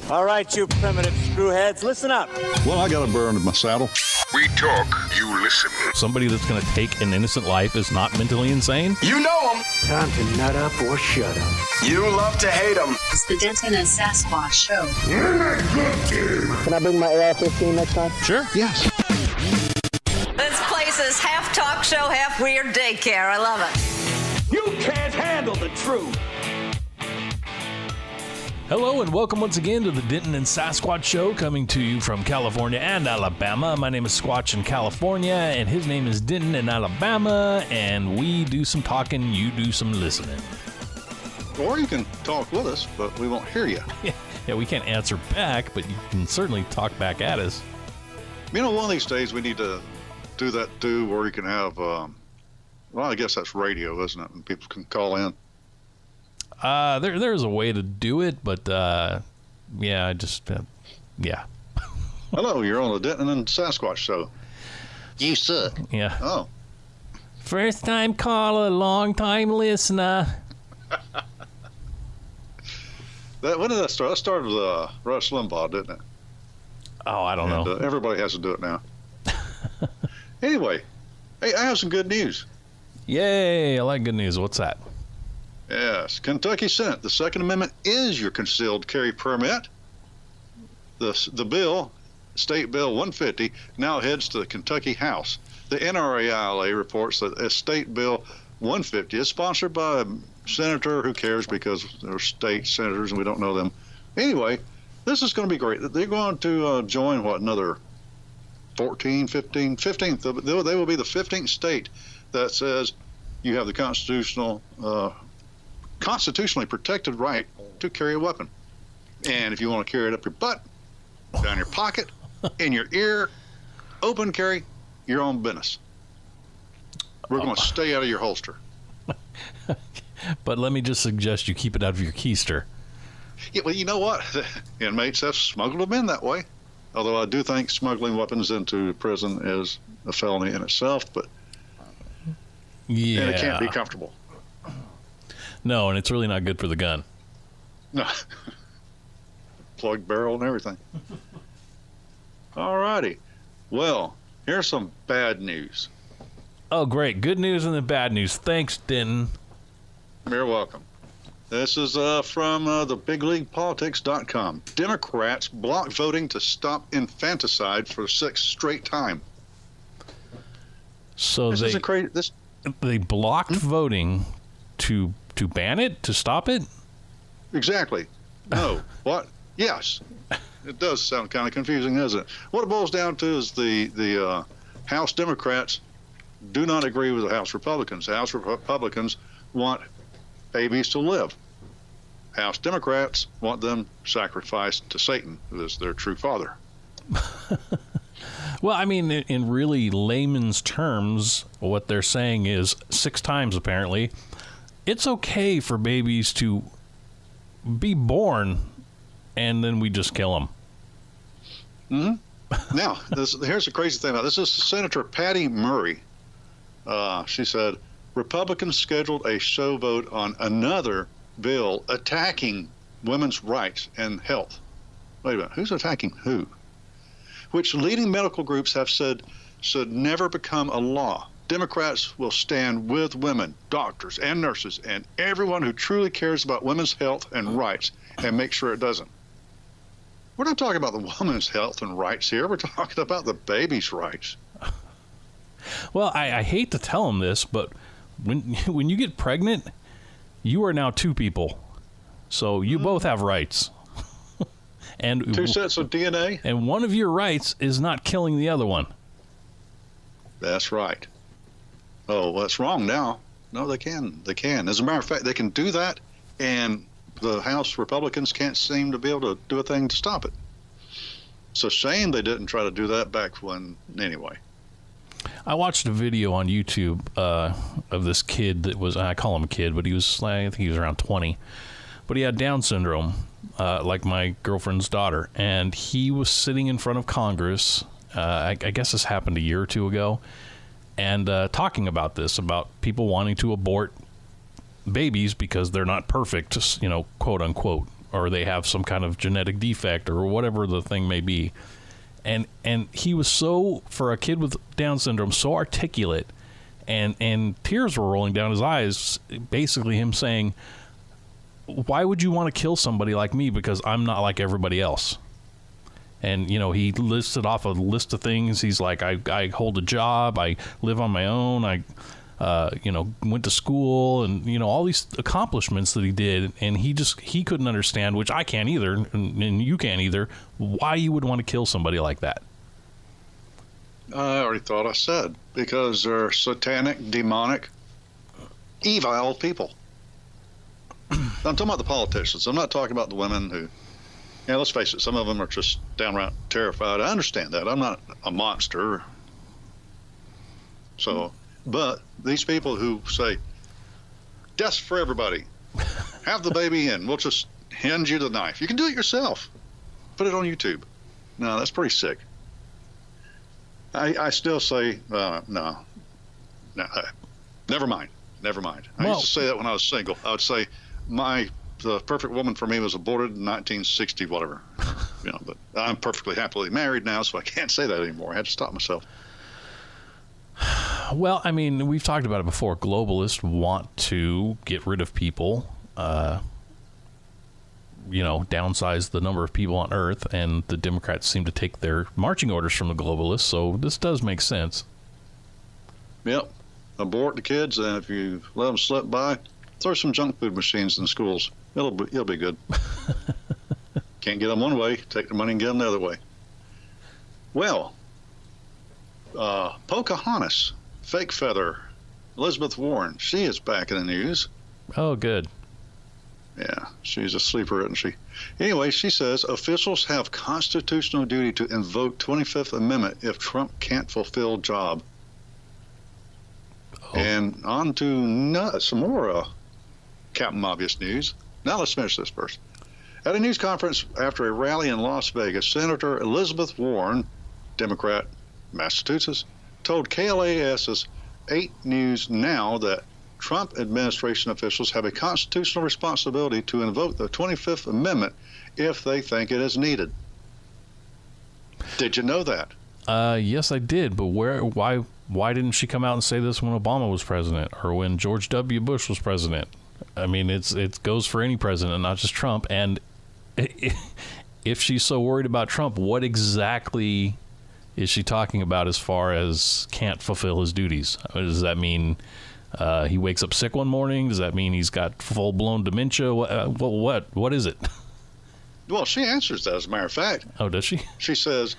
All right, you primitive screwheads, listen up. Well, I got a burr under my saddle. We talk, you listen. Somebody that's going to take an innocent life is not mentally insane? You know them. Time to nut up or shut up. You love to hate them. It's the Denton and Sasquatch Show. Can I bring my AR-15 next time? Sure. Yes. This place is half talk show, half weird daycare. I love it. You can't handle the truth. Hello and welcome once again to the Denton and Sasquatch Show, coming to you from California and Alabama. My name is Squatch in California, and his name is Denton in Alabama, and we do some talking, you do some listening. Or you can talk with us, but we won't hear you. Yeah, we can't answer back, but you can certainly talk back at us. You know, one of these days we need to do that too, where you can have, well, I guess that's radio, isn't it? And people can call in. There's a way to do it, but yeah. Hello, you're on the Denton and Sasquatch Show. You suck. Yeah. Oh. First time caller, long time listener. When did that start? That started with Rush Limbaugh, didn't it? Oh, I don't know. Everybody has to do it now. Anyway, hey, I have some good news. Yay, I like good news. What's that? Yes, Kentucky Senate. The Second Amendment is your concealed carry permit. The bill, State Bill 150, now heads to the Kentucky House. The NRAILA reports that State Bill 150 is sponsored by a senator who cares because they're state senators and we don't know them. Anyway, this is going to be great. They're going to join, another 15th. They will be the 15th state that says you have the constitutionally protected right to carry a weapon. And if you want to carry it up your butt, down your pocket, in your ear, open carry, your own business. We're going to stay out of your holster. But let me just suggest you keep it out of your keister. Yeah, well, you know what? Inmates have smuggled them in that way. Although I do think smuggling weapons into prison is a felony in itself, but Yeah. and it can't be comfortable. No, and it's really not good for the gun. No. Plug barrel and everything. All righty. Well, here's some bad news. Oh, great. Good news and then bad news. Thanks, Denton. You're welcome. This is from thebigleaguepolitics.com. Democrats block voting to stop infanticide for the 6th straight time. So This isn't crazy. they blocked voting to ban it, to stop it? Exactly. No. What? Yes. It does sound kind of confusing, doesn't it? What it boils down to is the House Democrats do not agree with the House Republicans. The House Republicans want babies to live. House Democrats want them sacrificed to Satan, who is their true father. Well, I mean, in really layman's terms, what they're saying is 6 times apparently, it's okay for babies to be born and then we just kill them. Mm-hmm. Now, here's the crazy thing about this. This is Senator Patty Murray. She said, Republicans scheduled a show vote on another bill attacking women's rights and health. Wait a minute, who's attacking who? Which leading medical groups have said should never become a law. Democrats will stand with women, doctors, and nurses, and everyone who truly cares about women's health and rights and make sure it doesn't. We're not talking about the woman's health and rights here. We're talking about the baby's rights. Well, I hate to tell them this, but when you get pregnant, you are now 2 people. So you both have rights. And 2 sets of DNA? And one of your rights is not killing the other one. That's right. Oh, well, that's wrong now. No, they can. They can. As a matter of fact, they can do that, and the House Republicans can't seem to be able to do a thing to stop it. It's a shame they didn't try to do that back when, anyway. I watched a video on YouTube of this kid that was, I call him a kid, but I think he was around 20. But he had Down syndrome, like my girlfriend's daughter. And he was sitting in front of Congress, I guess this happened a year or 2 ago, and talking about this, about people wanting to abort babies because they're not perfect, quote unquote or they have some kind of genetic defect or whatever the thing may be. And he was so, for a kid with Down syndrome, so articulate, and tears were rolling down his eyes, basically him saying, why would you want to kill somebody like me because I'm not like everybody else? And, you know, he listed off a list of things. He's like, I hold a job, I live on my own, I went to school, and, you know, all these accomplishments that he did, and he couldn't understand, which I can't either, and you can't either, why you would want to kill somebody like that. I already thought I said, because they're satanic, demonic, evil people. I'm talking about the politicians. I'm not talking about the women who, let's face it, some of them are just downright terrified. I understand that. I'm not a monster. So, but these people who say, death's for everybody, have the baby in, we'll just hand you the knife. You can do it yourself. Put it on YouTube. No, that's pretty sick. I still say, no, never mind. I used to say that when I was single. I would say, the perfect woman for me was aborted in 1960, whatever. But I'm perfectly happily married now, so I can't say that anymore. I had to stop myself. Well, I mean, we've talked about it before. Globalists want to get rid of people, downsize the number of people on Earth, and the Democrats seem to take their marching orders from the globalists, so this does make sense. Yep. Abort the kids, and if you let them slip by, throw some junk food machines in the schools. It'll be good. Can't get them one way, take the money and get them the other way. Well, Pocahontas, fake feather, Elizabeth Warren, she is back in the news. Oh, good. Yeah, she's a sleeper, isn't she? Anyway, she says officials have constitutional duty to invoke 25th Amendment if Trump can't fulfill job. Oh. And on to some more Captain Obvious news. Now let's finish this first. At a news conference after a rally in Las Vegas, Senator Elizabeth Warren, Democrat, Massachusetts, told KLAS's 8 News Now that Trump administration officials have a constitutional responsibility to invoke the 25th Amendment if they think it is needed. Did you know that? Yes, I did. But why didn't she come out and say this when Obama was president or when George W. Bush was president? I mean, it goes for any president, not just Trump. And if she's so worried about Trump, what exactly is she talking about as far as can't fulfill his duties? Does that mean he wakes up sick one morning? Does that mean he's got full-blown dementia? What is it? Well, she answers that, as a matter of fact. Oh, does she? She says,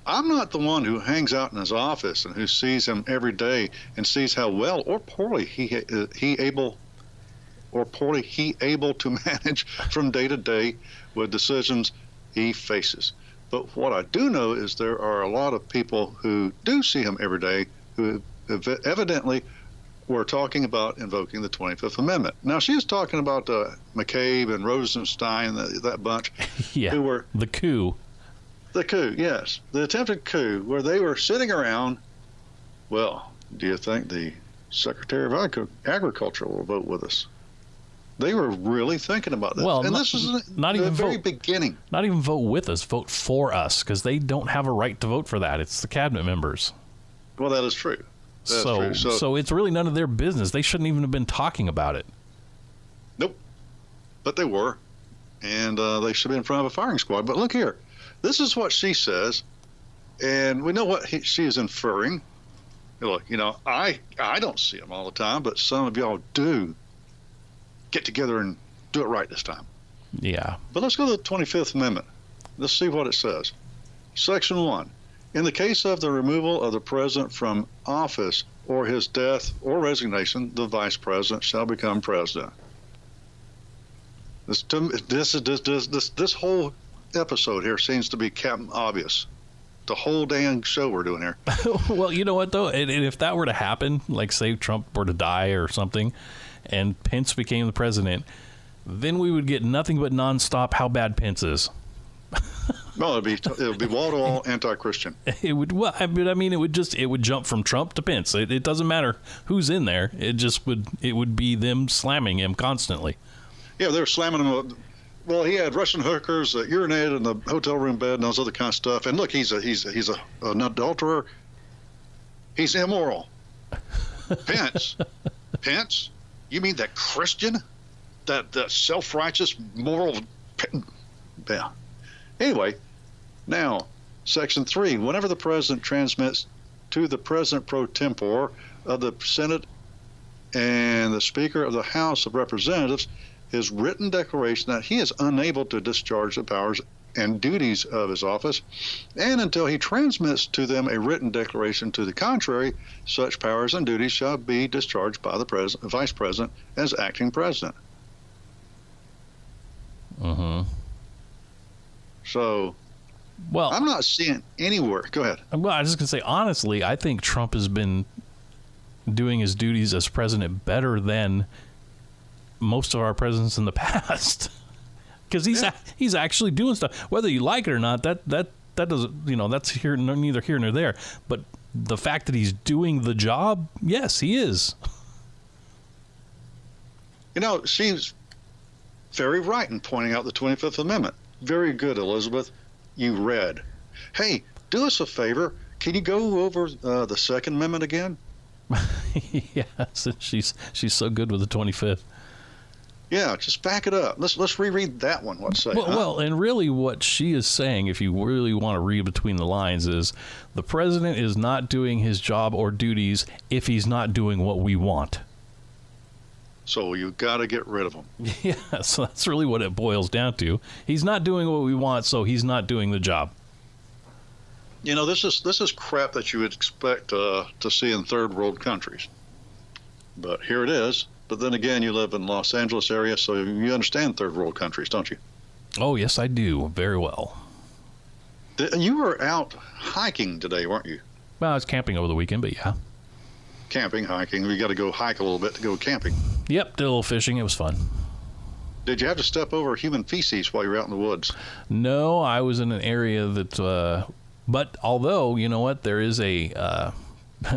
I'm not the one who hangs out in his office and who sees him every day and sees how well or poorly he able to manage from day to day with decisions he faces. But what I do know is there are a lot of people who do see him every day who evidently were talking about invoking the 25th Amendment. Now, she is talking about McCabe and Rosenstein, that bunch. Yeah, who were the coup. The coup, yes. The attempted coup, where they were sitting around. Well, do you think the Secretary of Agriculture will vote with us? They were really thinking about this. Well, and this is not even the very beginning. Not even vote with us, vote for us, because they don't have a right to vote for that. It's the cabinet members. Well, that is true. So it's really none of their business. They shouldn't even have been talking about it. Nope. But they were. And they should be in front of a firing squad. But look here. This is what she says. And we know what she is inferring. Look, I don't see them all the time, but some of y'all do. Get together and do it right this time. Yeah. But let's go to the 25th Amendment. Let's see what it says. Section 1. In the case of the removal of the president from office or his death or resignation, the vice president shall become president. This whole episode here seems to be Captain Obvious. The whole dang show we're doing here. Well, you know what, though? And if that were to happen, like say Trump were to die or something, and Pence became the president, then we would get nothing but nonstop how bad Pence is. No, it would be wall-to-wall anti-Christian. It would. Well, I mean, it would jump from Trump to Pence. It doesn't matter who's in there. It would be them slamming him constantly. Yeah, they're slamming him Well, he had Russian hookers that urinated in the hotel room bed and all this other kind of stuff. And look, he's an adulterer. He's immoral. Pence, you mean that Christian, that self-righteous, moral? Yeah. Anyway, now Section 3: whenever the president transmits to the president pro tempore of the Senate and the Speaker of the House of Representatives his written declaration that he is unable to discharge the powers and duties of his office, and until he transmits to them a written declaration to the contrary, such powers and duties shall be discharged by the vice president as acting president. So, well, I'm not seeing anywhere. Go ahead. Well, I was just going to say, honestly, I think Trump has been doing his duties as president better than most of our presidents in the past, because he's actually doing stuff, whether you like it or not. That doesn't, that's neither here nor there. But the fact that he's doing the job, yes, he is. She's very right in pointing out the 25th Amendment. Very good, Elizabeth. You read. Hey, do us a favor. Can you go over the Second Amendment again? Yes, she's so good with the 25th. Yeah, just back it up. Let's reread that one. What's say? Well, and really what she is saying, if you really want to read between the lines, is the president is not doing his job or duties if he's not doing what we want. So you got to get rid of him. Yeah, so that's really what it boils down to. He's not doing what we want, so he's not doing the job. This is crap that you would expect to see in third world countries. But here it is. But then again, you live in Los Angeles area, so you understand third world countries, don't you? Oh, yes, I do. Very well. You were out hiking today, weren't you? Well, I was camping over the weekend, but yeah. Camping, hiking. We got to go hike a little bit to go camping. Yep, did a little fishing. It was fun. Did you have to step over human feces while you were out in the woods? No, I was in an area that, but although, you know what, there is a,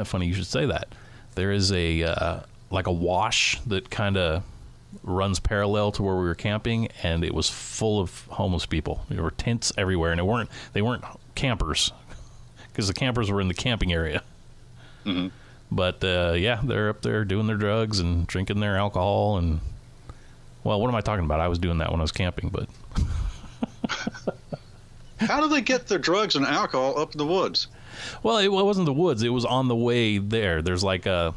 funny you should say that, there is a, like a wash that kind of runs parallel to where we were camping, and it was full of homeless people. There were tents everywhere, and they weren't campers, because the campers were in the camping area. Mm-hmm. But yeah, they're up there doing their drugs and drinking their alcohol, and well, what am I talking about? I was doing that when I was camping, but how do they get their drugs and alcohol up in the woods? Well, it wasn't the woods. It was on the way there. There's like a,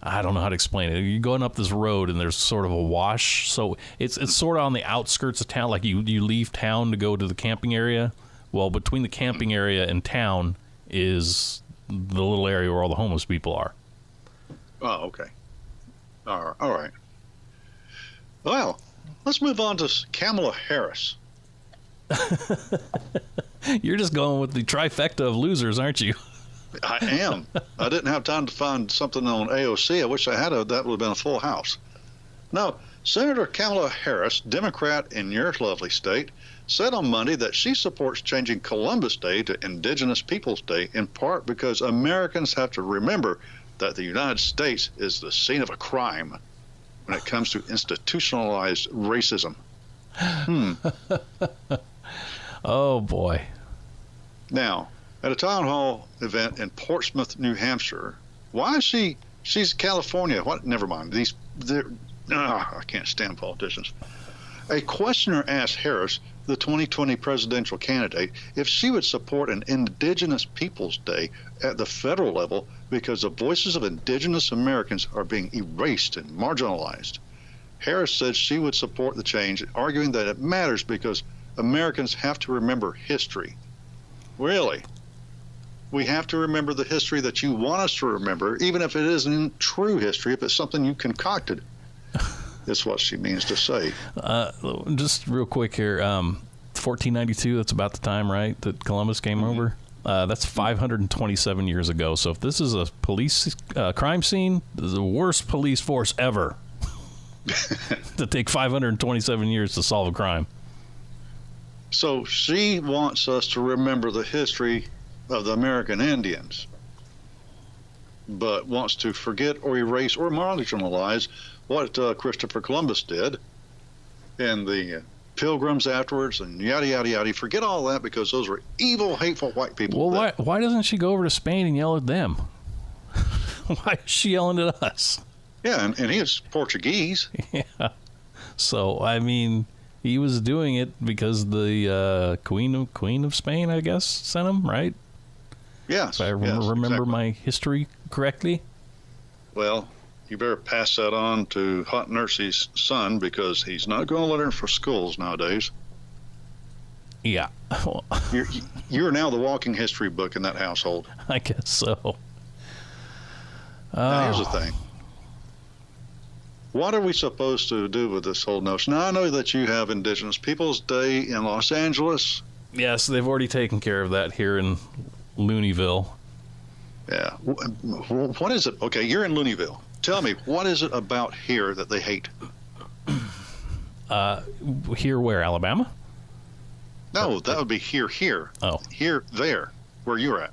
I don't know how to explain it. You're going up this road, and there's sort of a wash. So it's sort of on the outskirts of town. Like you leave town to go to the camping area. Well, between the camping area and town is the little area where all the homeless people are. Oh, okay. All right. Well, let's move on to Kamala Harris. You're just going with the trifecta of losers, aren't you? I am. I didn't have time to find something on AOC. I wish I had. That would have been a full house. No, Senator Kamala Harris, Democrat in your lovely state, said on Monday that she supports changing Columbus Day to Indigenous Peoples Day, in part because Americans have to remember that the United States is the scene of a crime when it comes to institutionalized racism. Oh, boy. Now, at a town hall event in Portsmouth, New Hampshire, why is she's California. What? Never mind. I can't stand politicians. A questioner asked Harris, the 2020 presidential candidate, if she would support an Indigenous Peoples Day at the federal level because the voices of Indigenous Americans are being erased and marginalized. Harris said she would support the change, arguing that it matters because Americans have to remember history. Really? We have to remember the history that you want us to remember, even if it isn't true history, if it's something you concocted. That's what she means to say. Just real quick here, 1492, that's about the time, right, that Columbus came over? That's 527 years ago. So if this is a police crime scene, this is the worst police force ever to take 527 years to solve a crime. So she wants us to remember the history of the American Indians, but wants to forget or erase or marginalize what Christopher Columbus did in the pilgrims afterwards and yada, yada, yada. Forget all that because those were evil, hateful white people. Well, why doesn't she go over to Spain and yell at them? Why is she yelling at us? Yeah, and he is Portuguese. Yeah. So, I mean, he was doing it because the Queen of Spain, I guess, sent him, right? Yes. If I remember exactly. my history correctly. Well, you better pass that on to Hot Nursey's son because he's not going to let her in for schools nowadays. Yeah. You're now the walking history book in that household. I guess so. Now, here's the thing. What are we supposed to do with this whole notion? Now, I know that you have Indigenous Peoples Day in Los Angeles. Yes, they've already taken care of that here in Looneyville. Yeah. What is it? Okay, you're in Looneyville. Tell me, what is it about here that they hate? Here where, Alabama? No, that would be here. Oh. Here, there, where you're at.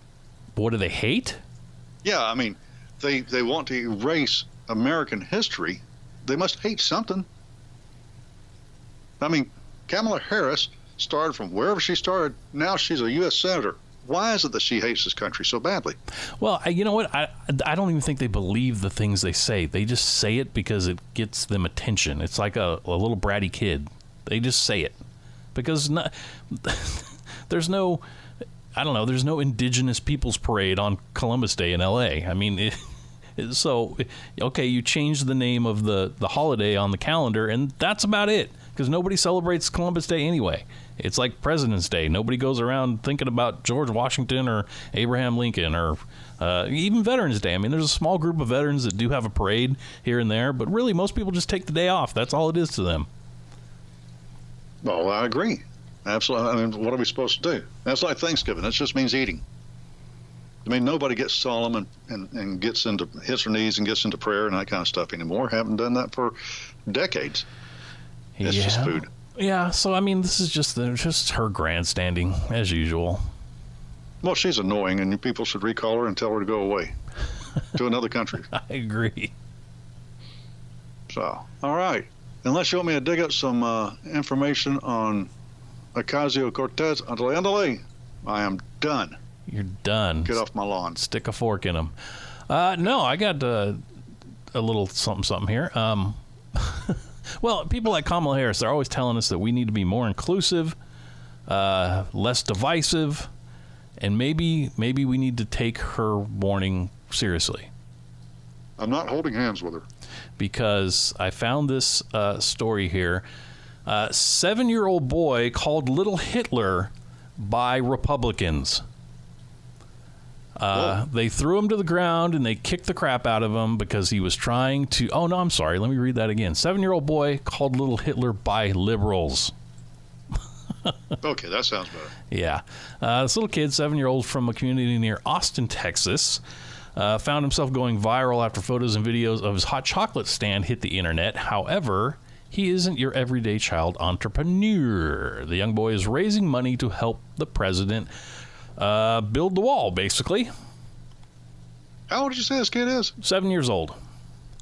What do they hate? Yeah, I mean, they want to erase American history. They must hate something. I mean, Kamala Harris started from wherever she started. Now she's a U.S. Senator. Why is it that she hates this country so badly? Well, you know what? I don't even think they believe the things they say. They just say it because it gets them attention. It's like a little bratty kid. They just say it. Because there's no Indigenous Peoples Parade on Columbus Day in L.A. I mean, so, okay, you change the name of the holiday on the calendar, and that's about it. Because nobody celebrates Columbus Day anyway. It's like President's Day. Nobody goes around thinking about George Washington or Abraham Lincoln or even Veterans Day. I mean, there's a small group of veterans that do have a parade here and there, but really most people just take the day off. That's all it is to them. Well, I agree. Absolutely. I mean, what are we supposed to do? That's like Thanksgiving. That just means eating. I mean, nobody gets solemn and gets into hits her knees and gets into prayer and that kind of stuff anymore. Haven't done that for decades. It's just food. Yeah, so I mean, this is just her grandstanding as usual. Well, she's annoying, and people should recall her and tell her to go away to another country. I agree. So, all right. Unless you want me to dig up some information on Ocasio-Cortez, andale, I am done. You're done. Get off my lawn. Stick a fork in them. No, I got a little something here. Well, people like Kamala Harris, they're always telling us that we need to be more inclusive, less divisive, and maybe we need to take her warning seriously. I'm not holding hands with her. Because I found this story here. 7-year-old boy called Little Hitler by Republicans. They threw him to the ground and they kicked the crap out of him because he was trying to... Oh, no, I'm sorry. Let me read that again. 7-year-old boy called Little Hitler by liberals. Okay, that sounds better. Yeah. This little kid, 7-year-old from a community near Austin, Texas, found himself going viral after photos and videos of his hot chocolate stand hit the internet. However, he isn't your everyday child entrepreneur. The young boy is raising money to help the president build the wall, basically. How old did you say this kid is? 7 years old.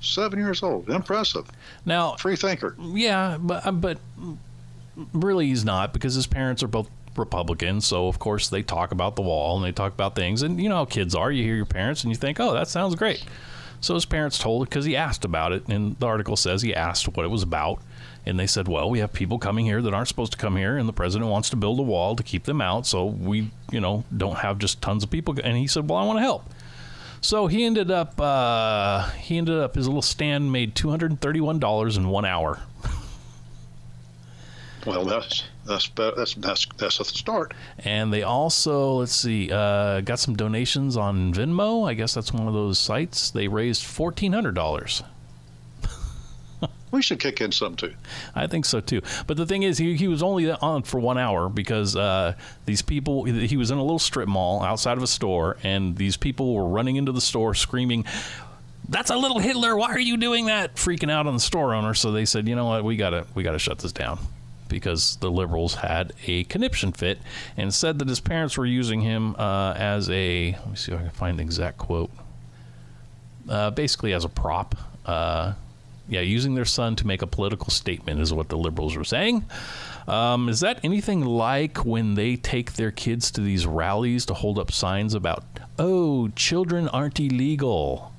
7 years old. Impressive. Now, free thinker. Yeah, but really he's not, because his parents are both Republicans, so of course they talk about the wall and they talk about things, and you know how kids are. You hear your parents and you think, oh, that sounds great. So his parents told it because he asked about it, and the article says he asked what it was about, and they said, well, we have people coming here that aren't supposed to come here, and the president wants to build a wall to keep them out, so we, don't have just tons of people. And he said, well, I want to help. So he ended up his little stand made $231 in 1 hour. Well, that's a start. And they also, let's see, got some donations on Venmo. I guess that's one of those sites. They raised $1,400. We should kick in some too. I think so too. But the thing is, he was only on for 1 hour because these people, he was in a little strip mall outside of a store, and these people were running into the store screaming, "That's a little Hitler! Why are you doing that?" Freaking out on the store owner. So they said, you know what, we gotta shut this down, because the liberals had a conniption fit and said that his parents were using him as a, let me see if I can find the exact quote, basically as a prop. Using their son to make a political statement is what the liberals were saying. Is that anything like when they take their kids to these rallies to hold up signs about, oh, children aren't illegal?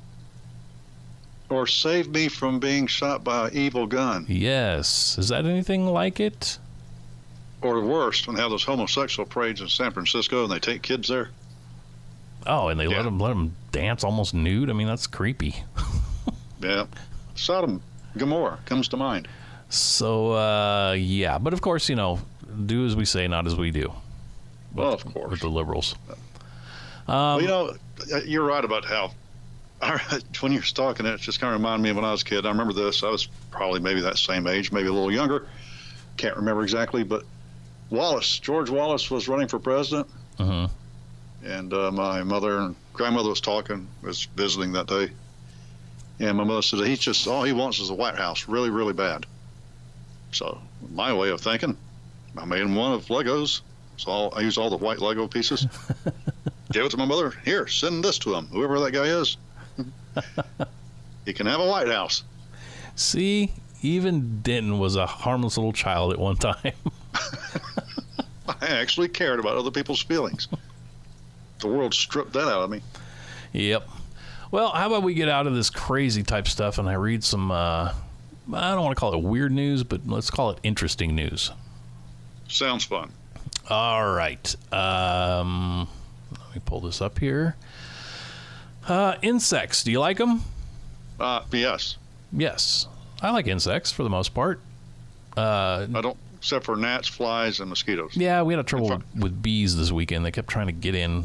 Or save me from being shot by an evil gun. Yes. Is that anything like it? Or worse, when they have those homosexual parades in San Francisco and they take kids there. Oh, and they let them dance almost nude? I mean, that's creepy. Yeah. Sodom, Gomorrah comes to mind. So, yeah. But, of course, do as we say, not as we do. Well, of course. With the liberals. Well, you're right about how, when you're talking, it just kind of reminded me of when I was a kid. I remember this. I was probably maybe that same age, maybe a little younger. Can't remember exactly, but George Wallace was running for president. Uh-huh. And my mother and grandmother was visiting that day. And my mother said all he wants is a White House really, really bad. So my way of thinking, I made him one of Legos. So I used all the white Lego pieces. Gave it to my mother. Here, send this to him, whoever that guy is. He can have a White House. See, even Denton was a harmless little child at one time. I actually cared about other people's feelings. The world stripped that out of me. Yep. Well, how about we get out of this crazy type stuff and I read some, I don't want to call it weird news, but let's call it interesting news. Sounds fun. All right. Let me pull this up here. Insects. Do you like them? Yes. Yes. I like insects for the most part. I don't, except for gnats, flies, and mosquitoes. Yeah, we had trouble with bees this weekend. They kept trying to get in.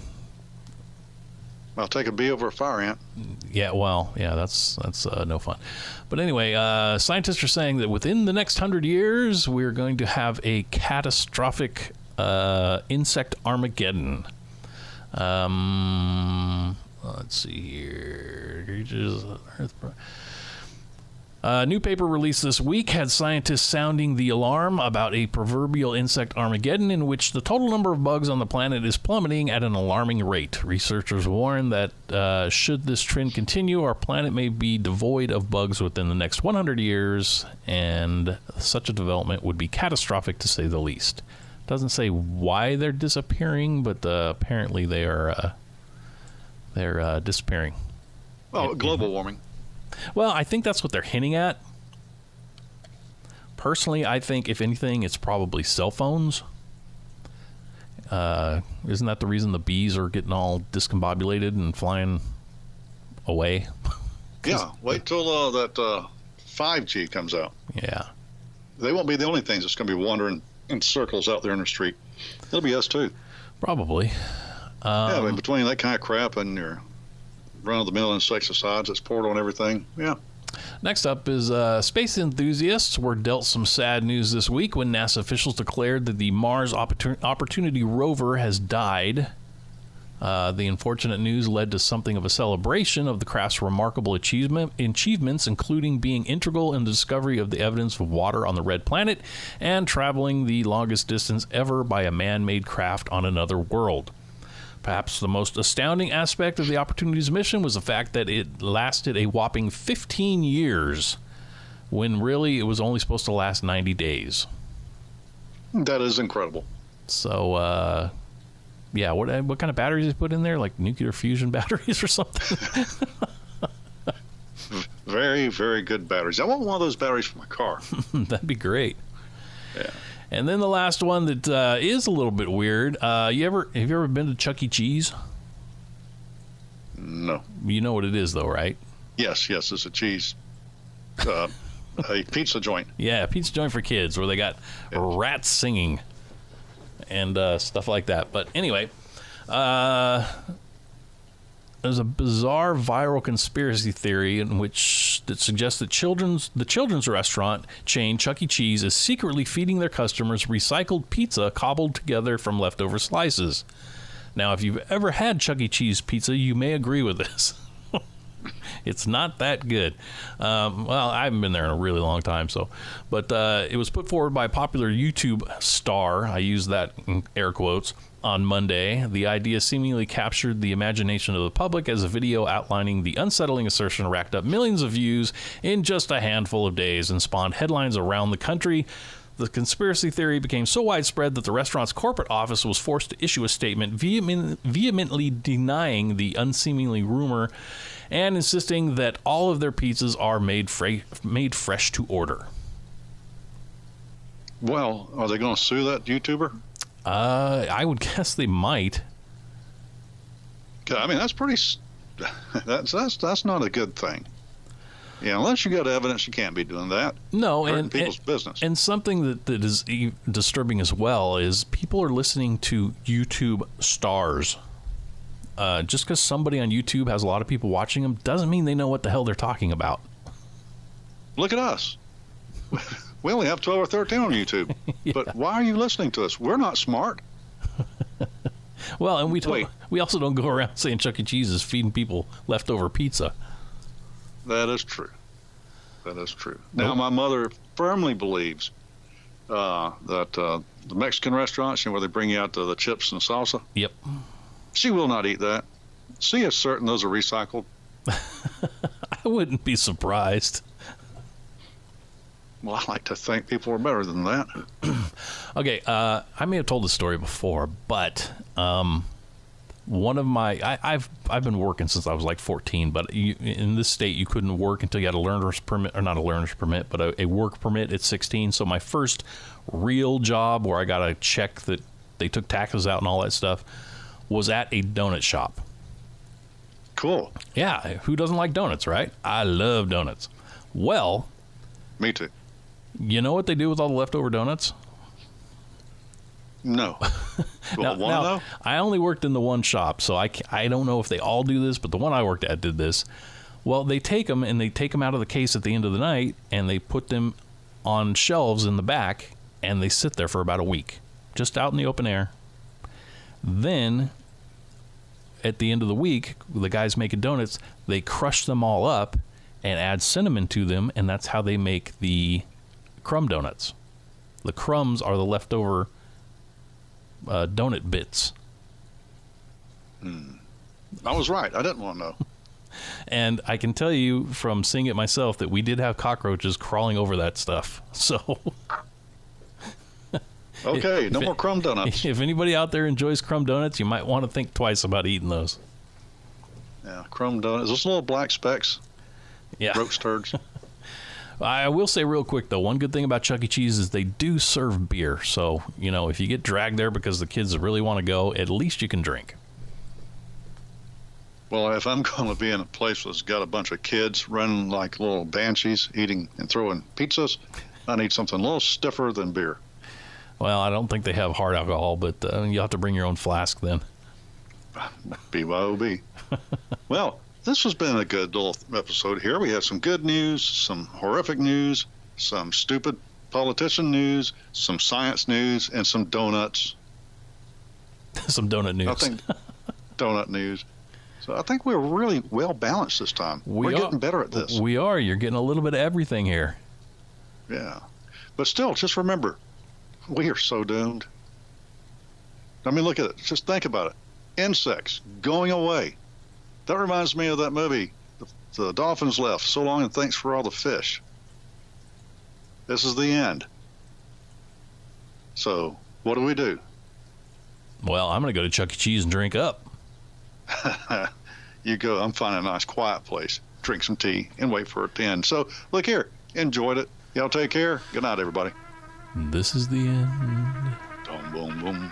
I'll take a bee over a fire ant. Yeah, well, yeah, that's no fun. But anyway, scientists are saying that within the next 100 years, we're going to have a catastrophic insect Armageddon. Let's see here. A new paper released this week had scientists sounding the alarm about a proverbial insect Armageddon in which the total number of bugs on the planet is plummeting at an alarming rate. Researchers warn that should this trend continue, our planet may be devoid of bugs within the next 100 years, and such a development would be catastrophic to say the least. Doesn't say why they're disappearing, but apparently they're disappearing. Oh, global warming. Well, I think that's what they're hinting at. Personally, I think, if anything, it's probably cell phones. Isn't that the reason the bees are getting all discombobulated and flying away? Yeah, wait till that 5G comes out. Yeah. They won't be the only things that's going to be wandering in circles out there in the street. It'll be us, too. Probably. Yeah, I mean, between that kind of crap and your run-of-the-mill insecticides that's poured on everything, yeah. Next up is space enthusiasts were dealt some sad news this week when NASA officials declared that the Mars Opportunity rover has died. The unfortunate news led to something of a celebration of the craft's remarkable achievements, including being integral in the discovery of the evidence of water on the red planet and traveling the longest distance ever by a man-made craft on another world. Perhaps the most astounding aspect of the Opportunity's mission was the fact that it lasted a whopping 15 years, when really it was only supposed to last 90 days. That is incredible. So, yeah, what kind of batteries they put in there? Like nuclear fusion batteries or something? Very, very good batteries. I want one of those batteries for my car. That'd be great. Yeah. And then the last one that is a little bit weird. Have you ever been to Chuck E. Cheese? No. You know what it is, though, right? Yes, it's a cheese, a pizza joint. Yeah, a pizza joint for kids where they got rats singing and stuff like that. But anyway, there's a bizarre viral conspiracy theory that suggests that the children's restaurant chain Chuck E. Cheese is secretly feeding their customers recycled pizza cobbled together from leftover slices. Now, if you've ever had Chuck E. Cheese pizza, you may agree with this. It's not that good. Well, I haven't been there in a really long time, but it was put forward by a popular YouTube star. I use that in air quotes. On Monday, the idea seemingly captured the imagination of the public as a video outlining the unsettling assertion racked up millions of views in just a handful of days and spawned headlines around the country. the conspiracy theory became so widespread that the restaurant's corporate office was forced to issue a statement vehemently denying the unseemly rumor and insisting that all of their pizzas are made fresh to order. Well, are they going to sue that YouTuber? I would guess they might. I mean, that's pretty. That's not a good thing. Yeah, unless you got evidence, you can't be doing that. No, hurting people's business. And something that is disturbing as well is people are listening to YouTube stars. Just because somebody on YouTube has a lot of people watching them doesn't mean they know what the hell they're talking about. Look at us. We only have 12 or 13 on YouTube. Yeah. But why are you listening to us? We're not smart. Well, and we also don't go around saying Chuck E. Cheese is feeding people leftover pizza. That is true. That is true. Now, my mother firmly believes that the Mexican restaurants, where they bring you out the chips and salsa, Yep. she will not eat that. She is certain those are recycled. I wouldn't be surprised. Well, I like to think people are better than that. Okay, I may have told this story before, but one of my I've been working since I was like 14, but in this state you couldn't work until you had a learner's permit, or not a learner's permit, but a work permit at 16. So my first real job where I got a check that they took taxes out and all that stuff was at a donut shop. Cool. Yeah, who doesn't like donuts, right? I love donuts. Well, Me too. you know what they do with all the leftover donuts? No. Well, Now, I only worked in the one shop, so I don't know if they all do this, but the one I worked at did this. Well, they take them out of the case at the end of the night, and they put them on shelves in the back, and they sit there for about a week, just out in the open air. Then, at the end of the week, the guys making donuts, they crush them all up and add cinnamon to them, and that's how they make the crumb donuts. The crumbs are the leftover donut bits. I was right. I didn't want to know. And I can tell you from seeing it myself that we did have cockroaches crawling over that stuff. So Okay, no more crumb donuts. if anybody out there enjoys crumb donuts, you might want to think twice about eating those. Yeah, crumb donuts. Those little black specks, Yeah. roast turds. I will say real quick, though, one good thing about Chuck E. Cheese is they do serve beer. So, if you get dragged there because the kids really want to go, at least you can drink. Well, if I'm going to be in a place that's got a bunch of kids running like little banshees, eating and throwing pizzas, I need something a little stiffer than beer. Well, I don't think they have hard alcohol, but you'll have to bring your own flask then. BYOB. Well, this has been a good little episode here. We have some good news, some horrific news, some stupid politician news, some science news, and some donuts. Some donut news. I think donut news. So I think we're really well balanced this time. We're getting better at this. We are. You're getting a little bit of everything here. Yeah. But still, just remember, we are so doomed. I mean, look at it. Just think about it. Insects going away. That reminds me of that movie, The Dolphins Left. So long and thanks for all the fish. This is the end. So what do we do? Well, I'm going to go to Chuck E. Cheese and drink up. You go. I'm finding a nice quiet place, drink some tea, and wait for it to end. So look here. Enjoyed it. Y'all take care. Good night, everybody. This is the end. Boom, boom, boom.